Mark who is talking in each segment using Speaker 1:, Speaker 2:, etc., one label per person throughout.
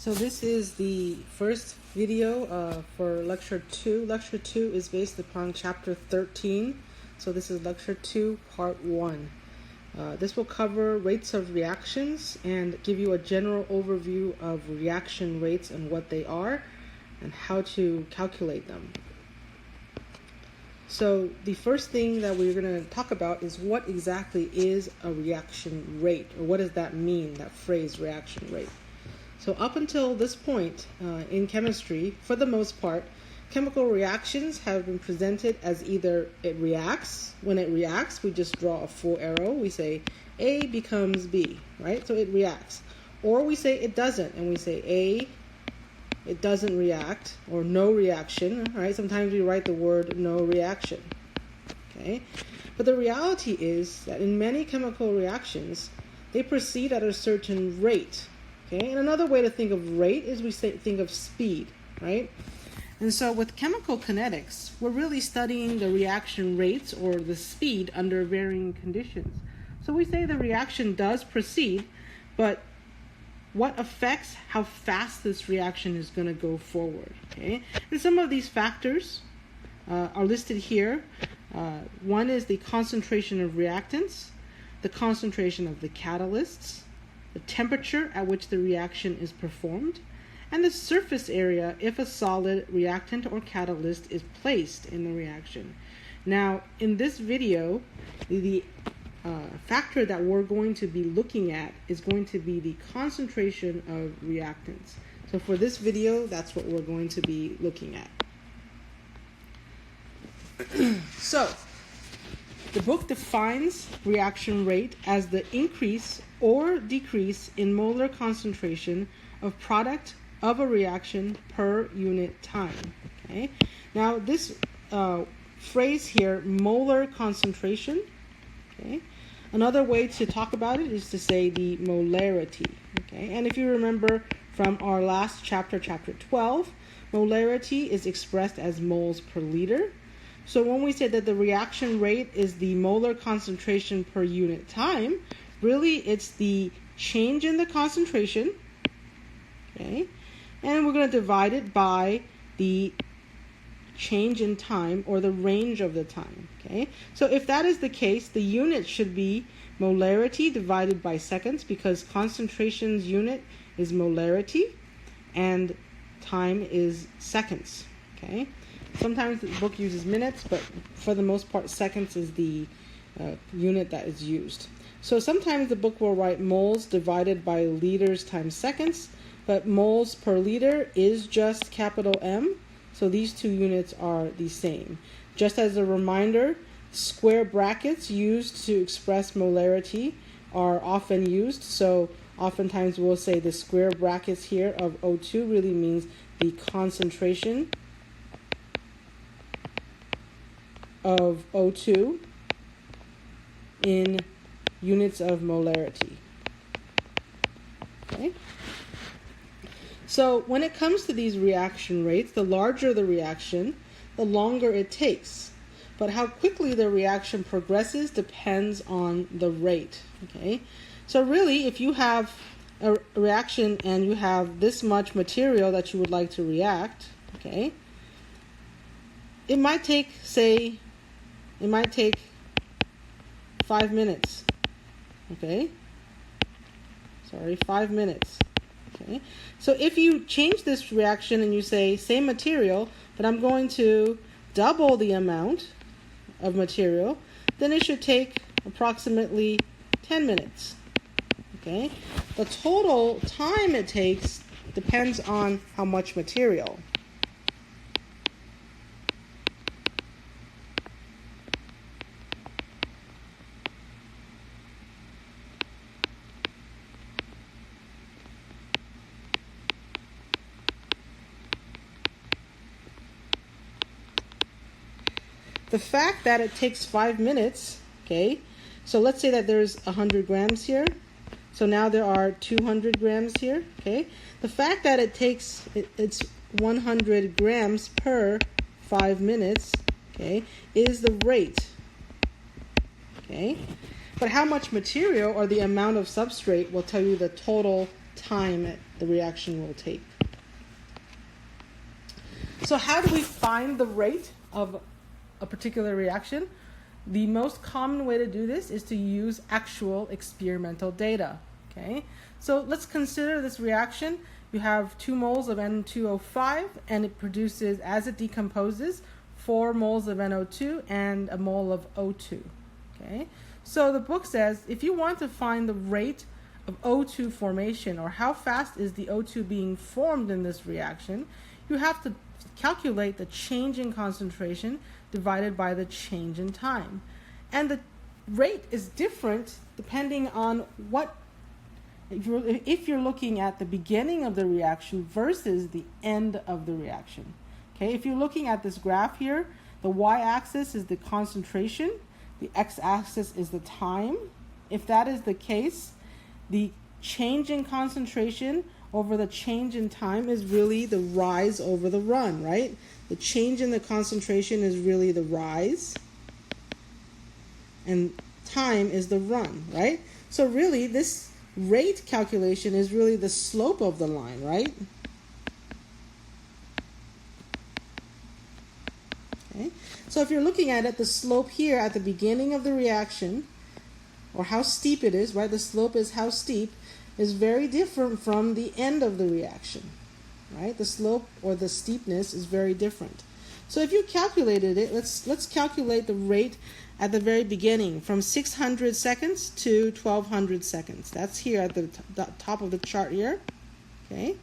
Speaker 1: So this is the first video for Lecture 2. Lecture 2 is based upon Chapter 13. So this is Lecture 2, Part 1. This will cover rates of reactions and give you a general overview of reaction rates and what they are and how to calculate them. So the first thing that we're going to talk about is what exactly is a reaction rate, or what does that mean, that phrase reaction rate. So up until this point in chemistry, for the most part, chemical reactions have been presented as either it reacts. When it reacts, we just draw a full arrow. We say A becomes B, right? So it reacts. Or we say it doesn't, and we say A, it doesn't react, or no reaction, right? Sometimes we write the word no reaction, okay? But the reality is that in many chemical reactions, they proceed at a certain rate. Okay, and another way to think of rate is think of speed, right? And so with chemical kinetics, we're really studying the reaction rates or the speed under varying conditions. So we say the reaction does proceed, but what affects how fast this reaction is going to go forward, okay? And some of these factors are listed here. One is the concentration of reactants, the concentration of the catalysts, the temperature at which the reaction is performed, and the surface area if a solid reactant or catalyst is placed in the reaction. Now, in this video, the factor that we're going to be looking at is going to be the concentration of reactants. So for this video, that's what we're going to be looking at. So, the book defines reaction rate as the increase or decrease in molar concentration of product of a reaction per unit time. Okay. Now this phrase here, molar concentration. Okay. Another way to talk about it is to say the molarity. Okay. And if you remember from our last chapter, chapter 12, molarity is expressed as moles per liter. So when we say that the reaction rate is the molar concentration per unit time, really it's the change in the concentration, okay? And we're going to divide it by the change in time, or the range of the time, okay? So if that is the case, the unit should be molarity divided by seconds, because concentration's unit is molarity and time is seconds, okay? Sometimes the book uses minutes, but for the most part, seconds is the unit that is used. So sometimes the book will write moles divided by liters times seconds, but moles per liter is just capital M, so these two units are the same. Just as a reminder, square brackets used to express molarity are often used, so oftentimes we'll say the square brackets here of O2 really means the concentration of O2 in units of molarity. Okay? So when it comes to these reaction rates, the larger the reaction, the longer it takes. But how quickly the reaction progresses depends on the rate. Okay? So really, if you have a reaction and you have this much material that you would like to react, okay, it might take, 5 minutes. Okay? 5 minutes. Okay? So if you change this reaction and you say, same material, but I'm going to double the amount of material, then it should take approximately 10 minutes. Okay? The total time it takes depends on how much material. The fact that it takes 5 minutes, okay, so let's say that there's 100 grams here. So now there are 200 grams here, okay. The fact that it's 100 grams per 5 minutes, okay, is the rate, okay. But how much material or the amount of substrate will tell you the total time the reaction will take. So how do we find the rate of a particular reaction? The most common way to do this is to use actual experimental data. Okay, so let's consider this reaction. You have 2 moles of N2O5, and it produces, as it decomposes, 4 moles of NO2 and a mole of O2. Okay, so the book says if you want to find the rate of O2 formation, or how fast is the O2 being formed in this reaction, you have to calculate the change in concentration divided by the change in time. And the rate is different depending on what, if you're looking at the beginning of the reaction versus the end of the reaction. Okay, if you're looking at this graph here, the y-axis is the concentration, the x-axis is the time. If that is the case, the change in concentration over the change in time is really the rise over the run, right? The change in the concentration is really the rise, and time is the run, right? So really, this rate calculation is really the slope of the line, right? Okay. So if you're looking at it, the slope here at the beginning of the reaction, or how steep it is, right? The slope is how steep, is very different from the end of the reaction, right? The slope or the steepness is very different. So if you calculated it, let's calculate the rate at the very beginning from 600 seconds to 1200 seconds. That's here at the top of the chart here, okay?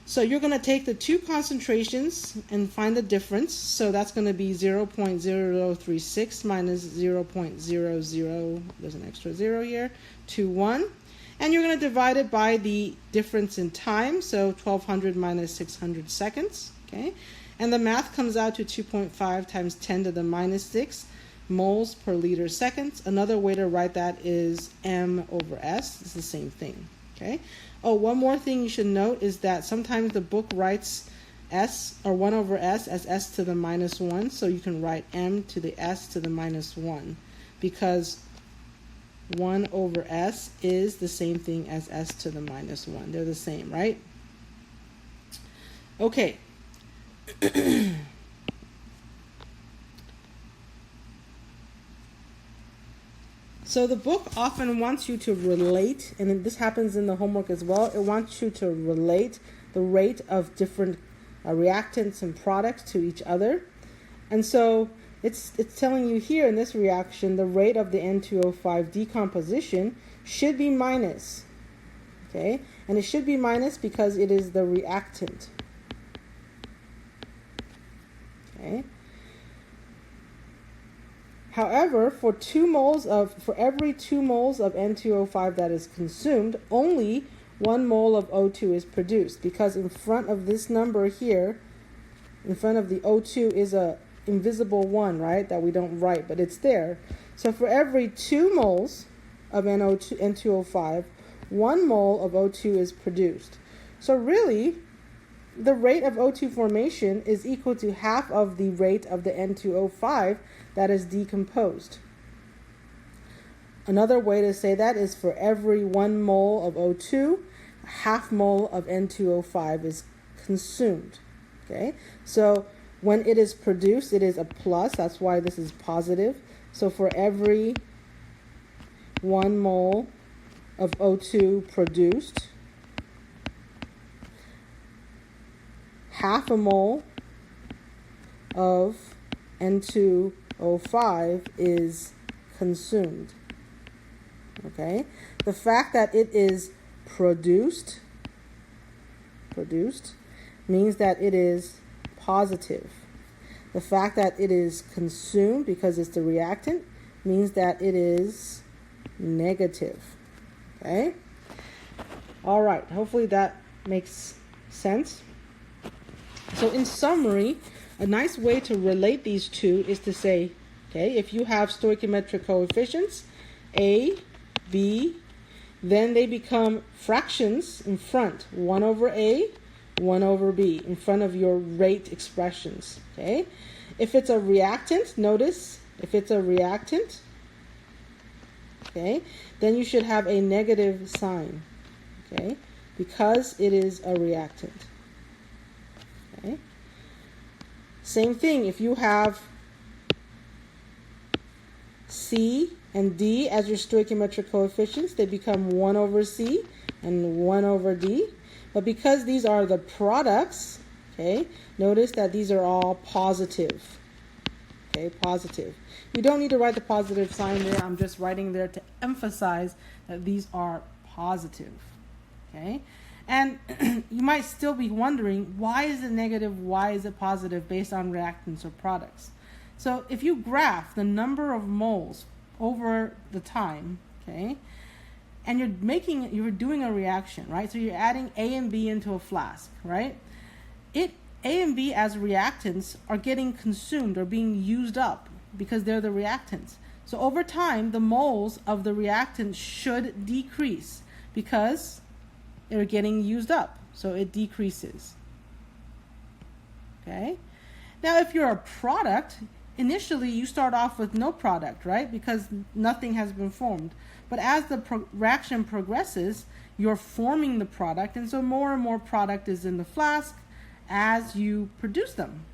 Speaker 1: So you're going to take the 2 concentrations and find the difference. So that's going to be 0.0036 minus 0.00, there's an extra 0 here, 21. And you're going to divide it by the difference in time, so 1200 minus 600 seconds, okay? And the math comes out to 2.5 times 10 to the minus 6 moles per liter seconds. Another way to write that is m over s. It's the same thing, okay? Oh, one more thing you should note is that sometimes the book writes s, or 1 over s, as s to the minus 1, so you can write m to the s to the minus 1, because 1 over s is the same thing as s to the minus 1. They're the same, right? Okay. So the book often wants you to relate, and this happens in the homework as well, it wants you to relate the rate of different reactants and products to each other. And so it's telling you here in this reaction, the rate of the N2O5 decomposition should be minus, okay? And it should be minus because it is the reactant, okay? However, for every 2 moles of N2O5 that is consumed, only 1 mole of O2 is produced, because in front of this number here, in front of the O2 is a invisible 1, right, that we don't write, but it's there. So for every 2 moles of N2O5, 1 mole of O2 is produced. So really, the rate of O2 formation is equal to half of the rate of the N2O5 that is decomposed. Another way to say that is for every 1 mole of O2, a half mole of N2O5 is consumed. Okay, so when it is produced, it is a plus. That's why this is positive. So for every 1 mole of O2 produced, half a mole of N2O5 is consumed. Okay? The fact that it is produced means that it is positive. The fact that it is consumed, because it's the reactant, means that it is negative. Okay? All right. Hopefully that makes sense. So in summary, a nice way to relate these two is to say, okay, if you have stoichiometric coefficients, A, B, then they become fractions in front, 1 over A, 1 over B, in front of your rate expressions, okay? If it's a reactant, notice, if it's a reactant, okay, then you should have a negative sign, okay? because it is a reactant. Okay. Same thing, if you have C and D as your stoichiometric coefficients, they become 1 over C and 1 over D. But because these are the products, okay, notice that these are all positive. Okay, positive. You don't need to write the positive sign there. I'm just writing there to emphasize that these are positive. Okay, and you might still be wondering, why is it negative, why is it positive based on reactants or products? So if you graph the number of moles over the time, okay, and you're doing a reaction, right? So you're adding A and B into a flask, right? A and B as reactants are getting consumed or being used up because they're the reactants. So over time, the moles of the reactant should decrease because they're getting used up. So it decreases. Okay? Now, if you're a product, initially you start off with no product, right? Because nothing has been formed. But as the reaction progresses, you're forming the product, and so more and more product is in the flask as you produce them.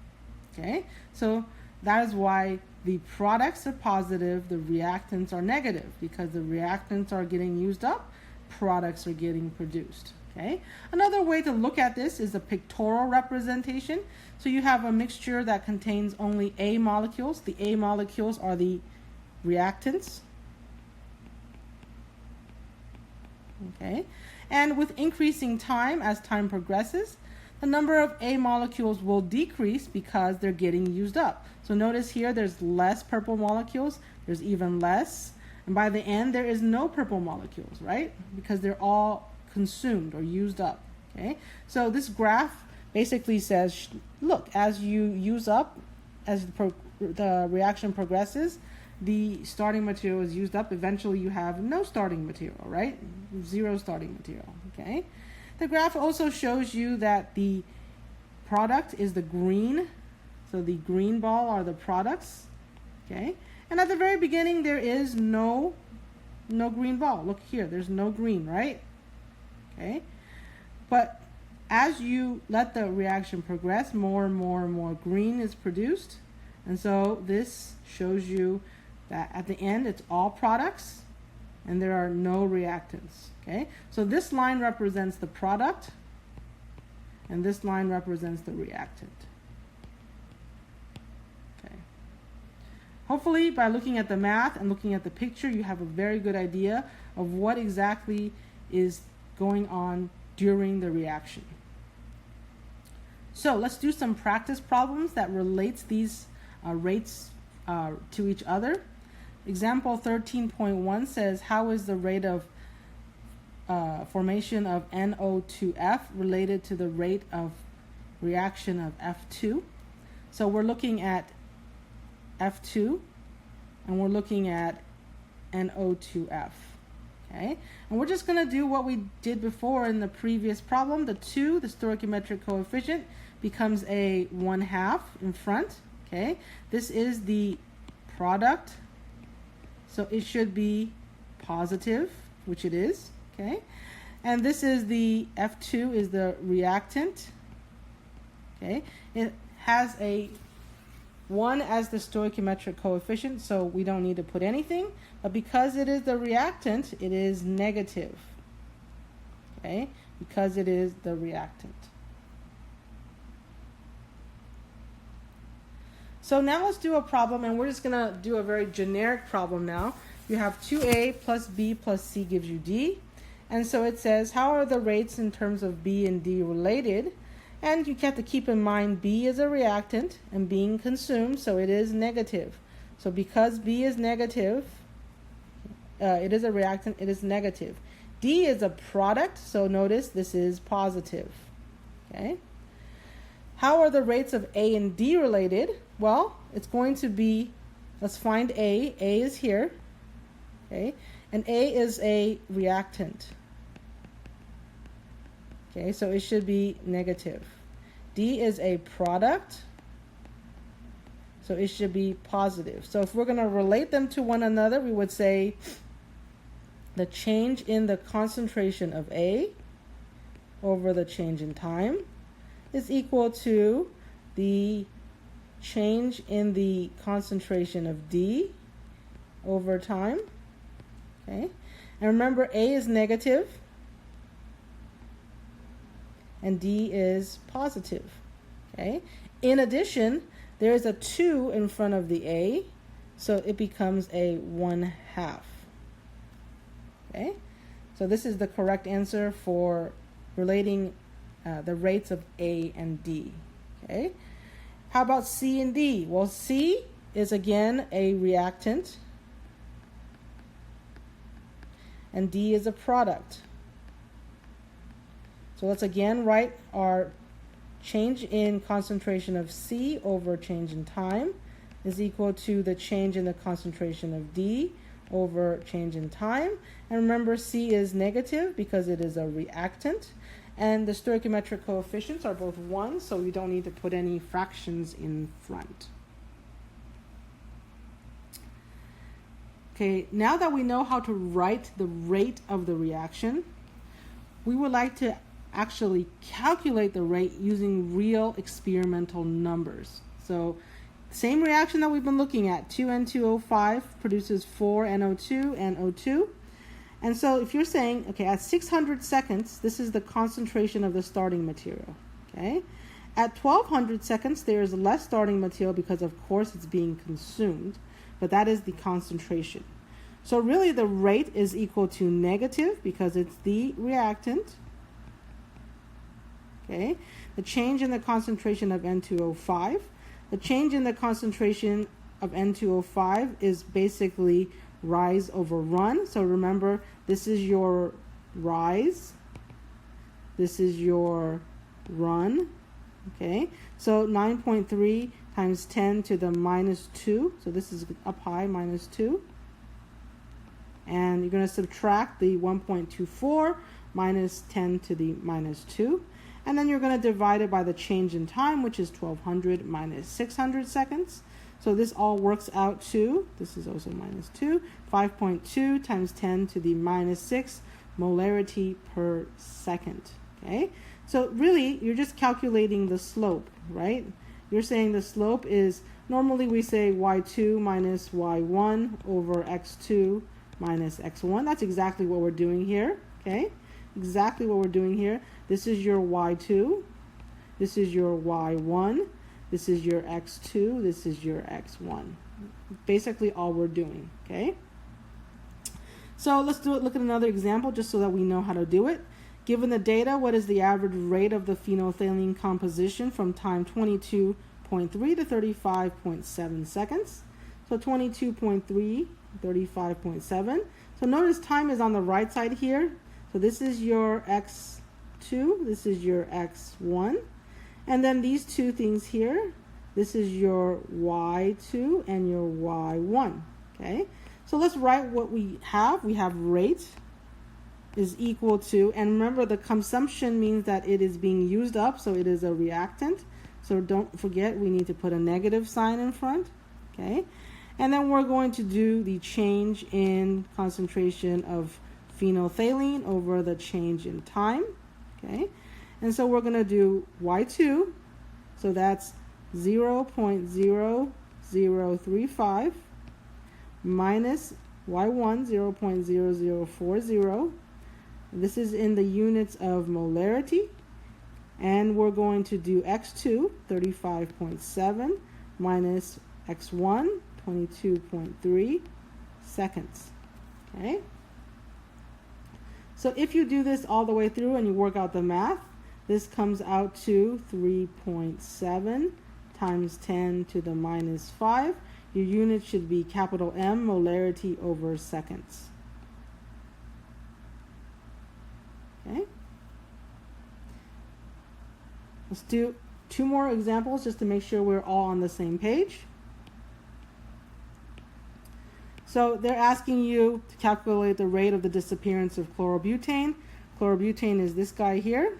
Speaker 1: Okay? So that is why the products are positive, the reactants are negative, because the reactants are getting used up, products are getting produced. Okay? Another way to look at this is a pictorial representation. So you have a mixture that contains only A molecules. The A molecules are the reactants. Okay? And with increasing time, as time progresses, the number of A molecules will decrease because they're getting used up. So notice here there's less purple molecules, there's even less, and by the end there is no purple molecules, right? Because they're all consumed or used up. Okay? So this graph basically says, look, as you use up, as the reaction progresses, the starting material is used up. Eventually you have no starting material, right? Zero starting material. Okay? The graph also shows you that the product is the green. So the green ball are the products. Okay? And at the very beginning there is no green ball. Look here, there's no green, right? Okay? But as you let the reaction progress, more and more and more green is produced. And so this shows you that at the end it's all products and there are no reactants. Okay? So this line represents the product and this line represents the reactant. Okay. Hopefully by looking at the math and looking at the picture, you have a very good idea of what exactly is going on during the reaction. So let's do some practice problems that relates these rates to each other. Example 13.1 says, how is the rate of formation of NO2F related to the rate of reaction of F2? So we're looking at F2 and we're looking at NO2F. Okay? And we're just going to do what we did before in the previous problem. The 2, the stoichiometric coefficient, becomes a 1/2 in front. Okay? This is the product, so it should be positive, which it is. Okay? And this is the F2 is the reactant. Okay? It has a 1 as the stoichiometric coefficient, so we don't need to put anything. But because it is the reactant, it is negative. Okay? Because it is the reactant. So now let's do a problem, and we're just going to do a very generic problem now. You have 2A plus B plus C gives you D. And so it says, how are the rates in terms of B and D related? And you have to keep in mind B is a reactant and being consumed, so it is negative. So because B is negative, it is a reactant, it is negative. D is a product, so notice this is positive. Okay? How are the rates of A and D related? Well, it's going to be, let's find A. A is here. Okay? And A is a reactant. Okay, so it should be negative. D is a product, so it should be positive. So if we're going to relate them to one another, we would say the change in the concentration of A over the change in time is equal to the change in the concentration of D over time. Okay, and remember A is negative and D is positive. Okay, in addition, there is a 2 in front of the A, so it becomes a 1/2. Okay, so this is the correct answer for relating the rates of A and D. Okay, how about C and D? Well, C is again a reactant, and D is a product. So let's again write our change in concentration of C over change in time is equal to the change in the concentration of D over change in time. And remember, C is negative because it is a reactant, and the stoichiometric coefficients are both 1, so we don't need to put any fractions in front. Okay, now that we know how to write the rate of the reaction, we would like to actually calculate the rate using real experimental numbers. So same reaction that we've been looking at, 2N2O5 produces 4NO2 and O2. And so if you're saying, okay, at 600 seconds, this is the concentration of the starting material, okay? At 1200 seconds, there is less starting material because, of course, it's being consumed, but that is the concentration. So really the rate is equal to negative because it's the reactant. Okay, the change in the concentration of N2O5. The change in the concentration of N2O5 is basically rise over run. So remember, this is your rise. This is your run. Okay, so 9.3 times 10 to the minus 2. So this is up high, minus 2. And you're going to subtract the 1.24 minus 10 to the minus 2. And then you're going to divide it by the change in time, which is 1200 minus 600 seconds. So this all works out to, this is also minus 2, 5.2 times 10 to the minus 6 molarity per second. Okay, so really you're just calculating the slope, right? You're saying the slope is, normally we say y2 minus y1 over x2 minus x1. That's exactly what we're doing here. Okay, exactly what we're doing here. This is your y2, this is your y1, this is your x2, this is your x1. Basically all we're doing, okay? So let's look at another example just so that we know how to do it. Given the data, what is the average rate of the phenolphthalein composition from time 22.3 to 35.7 seconds? So 22.3, 35.7. So notice time is on the right side here. So this is your x2, this is your x1, and then these two things here, this is your y2 and your y1, okay? So let's write what we have. We have rate is equal to, and remember the consumption means that it is being used up, so it is a reactant. So don't forget we need to put a negative sign in front, okay? And then we're going to do the change in concentration of phenolphthalein over the change in time, okay? And so we're going to do y2, so that's 0.0035 minus y1, 0.0040. This is in the units of molarity. And we're going to do x2, 35.7, minus x1, 22.3 seconds, okay? So if you do this all the way through and you work out the math, this comes out to 3.7 times 10 to the minus 5. Your unit should be capital M, molarity over seconds. Okay. Let's do 2 more examples just to make sure we're all on the same page. So they're asking you to calculate the rate of the disappearance of chlorobutane. Chlorobutane is this guy here,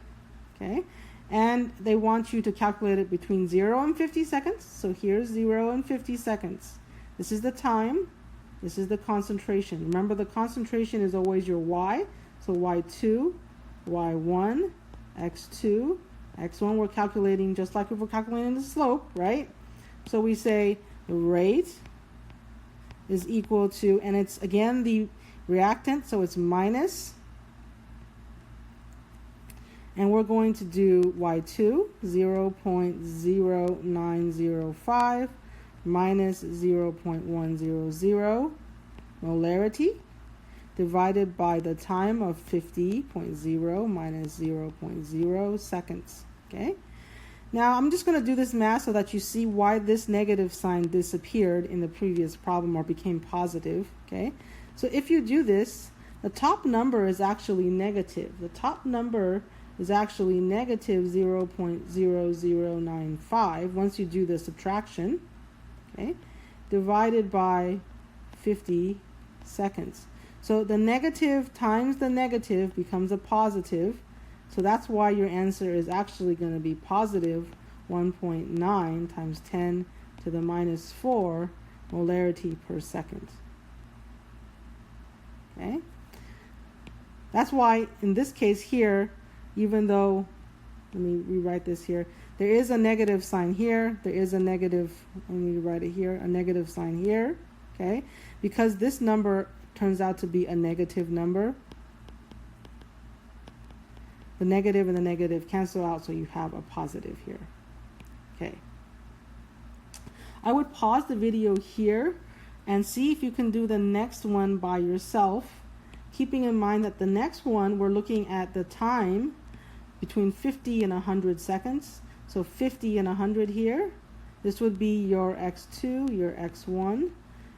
Speaker 1: okay? And they want you to calculate it between 0 and 50 seconds. So here's 0 and 50 seconds. This is the time. This is the concentration. Remember, the concentration is always your Y. So Y2, Y1, x2, x1 we're calculating just like if we're calculating the slope, right? So we say the rate is equal to, and it's again the reactant, so it's minus, and we're going to do y2, 0.0905 minus 0.100 molarity divided by the time of 50.0 minus 0.0 seconds. Okay? Now I'm just going to do this math so that you see why this negative sign disappeared in the previous problem or became positive. Okay? So if you do this, the top number is actually negative. The top number is actually negative 0.0095 once you do the subtraction, okay, divided by 50 seconds. So the negative times the negative becomes a positive. So that's why your answer is actually going to be positive 1.9 times 10 to the minus 4 molarity per second. Okay? That's why in this case here, even though, let me rewrite this here, there is a negative sign here, there is a negative, let me write it here, a negative sign here, okay? Because this number turns out to be a negative number, the negative and the negative cancel out, so you have a positive here. Okay. I would pause the video here and see if you can do the next one by yourself, keeping in mind that the next one we're looking at the time between 50 and 100 seconds. So 50 and 100 here. This would be your x2, your x1,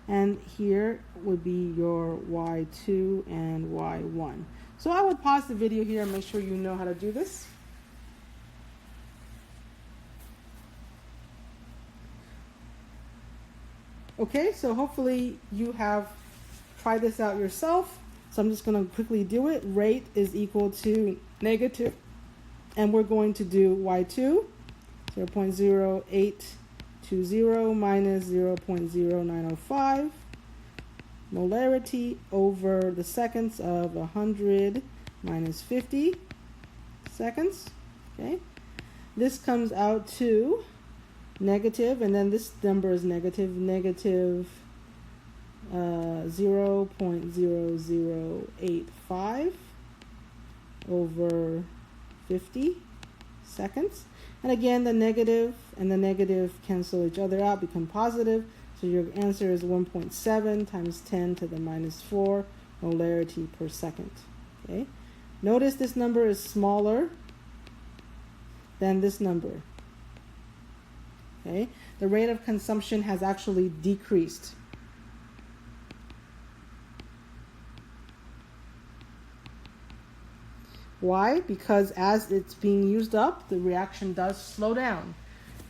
Speaker 1: and here would be your y2 and y1. So I would pause the video here and make sure you know how to do this. Okay, so hopefully you have tried this out yourself. So I'm just going to quickly do it. Rate is equal to negative, and we're going to do y2, 0.0820 minus 0.0905 molarity over the seconds of 100 minus 50 seconds. Okay, this comes out to negative, and then this number is negative 0.0085 over 50 seconds. And again, the negative and the negative cancel each other out, become positive. So your answer is 1.7 times 10 to the minus 4 molarity per second. Okay. Notice this number is smaller than this number. Okay. The rate of consumption has actually decreased. Why? Because as it's being used up, the reaction does slow down.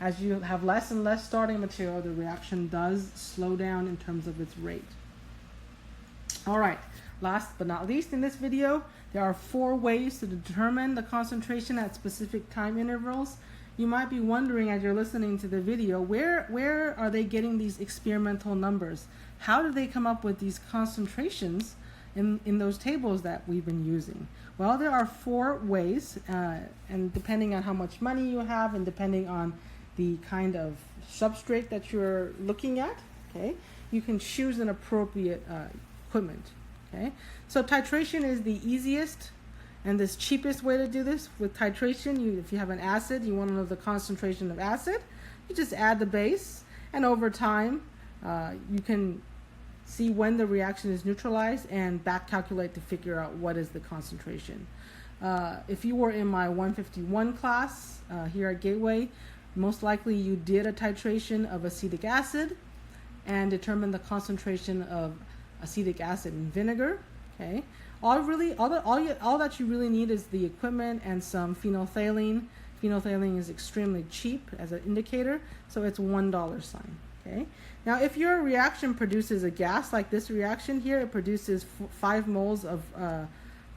Speaker 1: As you have less and less starting material, the reaction does slow down in terms of its rate. All right, last but not least in this video, there are 4 ways to determine the concentration at specific time intervals. You might be wondering as you're listening to the video, where are they getting these experimental numbers? How do they come up with these concentrations in those tables that we've been using? Well, there are 4 ways, and depending on how much money you have and depending on the kind of substrate that you're looking at, okay, you can choose an appropriate equipment. Okay, so titration is the easiest and the cheapest way to do this. With titration, if you have an acid, you want to know the concentration of acid, you just add the base, and over time you can see when the reaction is neutralized and back calculate to figure out what is the concentration. If you were in my 151 class here at Gateway, most likely you did a titration of acetic acid and determined the concentration of acetic acid in vinegar. Okay, all that you really need is the equipment and some phenolphthalein. Phenolphthalein is extremely cheap as an indicator, so it's $1 sign. Okay. Now, if your reaction produces a gas, like this reaction here, it produces 5 moles of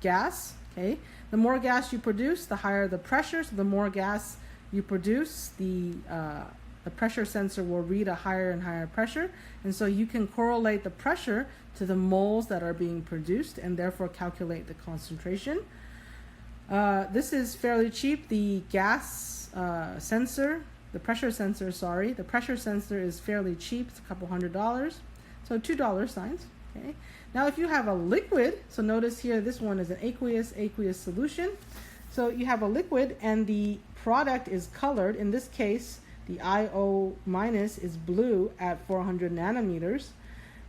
Speaker 1: gas. Okay. The more gas you produce, the higher the pressure. So the more gas you produce, the pressure sensor will read a higher and higher pressure, and so you can correlate the pressure to the moles that are being produced and therefore calculate the concentration. This is fairly cheap. The gas sensor, the pressure sensor is fairly cheap. It's a couple $100. So $2 signs. Okay. Now if you have a liquid, so notice here this one is an aqueous solution. So you have a liquid and the product is colored. In this case, the IO minus is blue at 400 nanometers.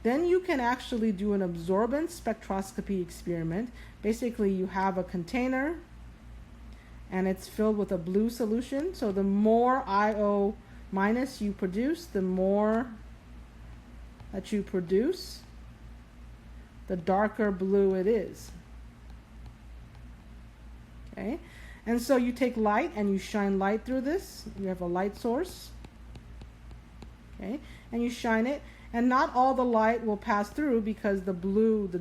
Speaker 1: Then you can actually do an absorbance spectroscopy experiment. Basically, you have a container and it's filled with a blue solution. So the more IO minus you produce, the more that you produce, the darker blue it is. Okay, and so you take light and you shine light through this. You have a light source, okay, and you shine it, and not all the light will pass through because the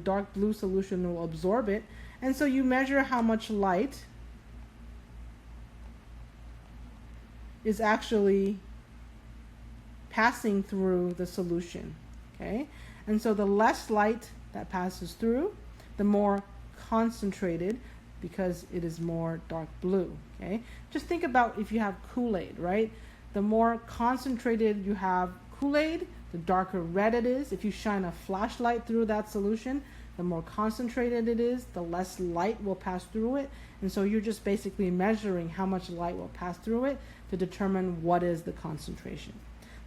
Speaker 1: dark blue solution will absorb it. And so you measure how much light is actually passing through the solution, okay? And so the less light that passes through, the more concentrated, because it is more dark blue, okay? Just think about if you have Kool-Aid, right? The more concentrated you have Kool-Aid, the darker red it is. If you shine a flashlight through that solution, the more concentrated it is, the less light will pass through it. And so you're just basically measuring how much light will pass through it to determine what is the concentration.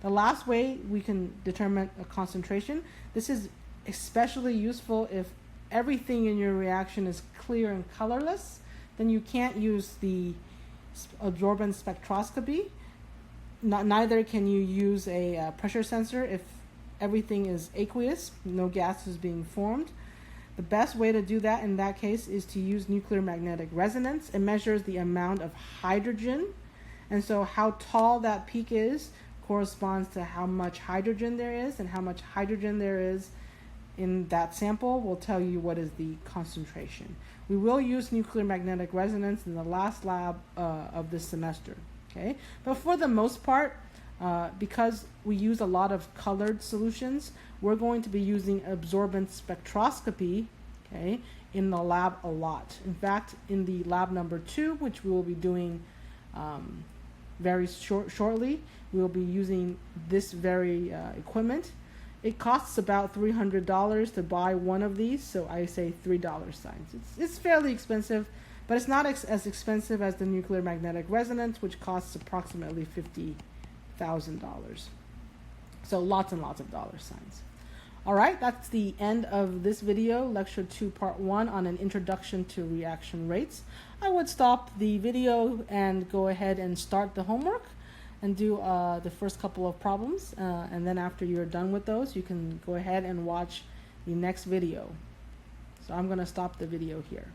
Speaker 1: The last way we can determine a concentration, this is especially useful if everything in your reaction is clear and colorless, then you can't use the absorbance spectroscopy. Neither can you use a pressure sensor if everything is aqueous, no gas is being formed. The best way to do that in that case is to use nuclear magnetic resonance. It measures the amount of hydrogen, and so how tall that peak is corresponds to how much hydrogen there is, and how much hydrogen there is in that sample will tell you what is the concentration. We will use nuclear magnetic resonance in the last lab of this semester, okay? But for the most part, because we use a lot of colored solutions, we're going to be using absorbance spectroscopy, okay, in the lab a lot. In fact, in the lab number 2, which we will be doing very shortly, we will be using this very equipment. It costs about $300 to buy one of these, so I say $3 signs. It's fairly expensive, but it's not as expensive as the nuclear magnetic resonance, which costs approximately $50,000. So lots and lots of dollar signs. All right, that's the end of this video, Lecture 2, Part 1 on an introduction to reaction rates. I would stop the video and go ahead and start the homework and do the first couple of problems. And then after you're done with those, you can go ahead and watch the next video. So I'm going to stop the video here.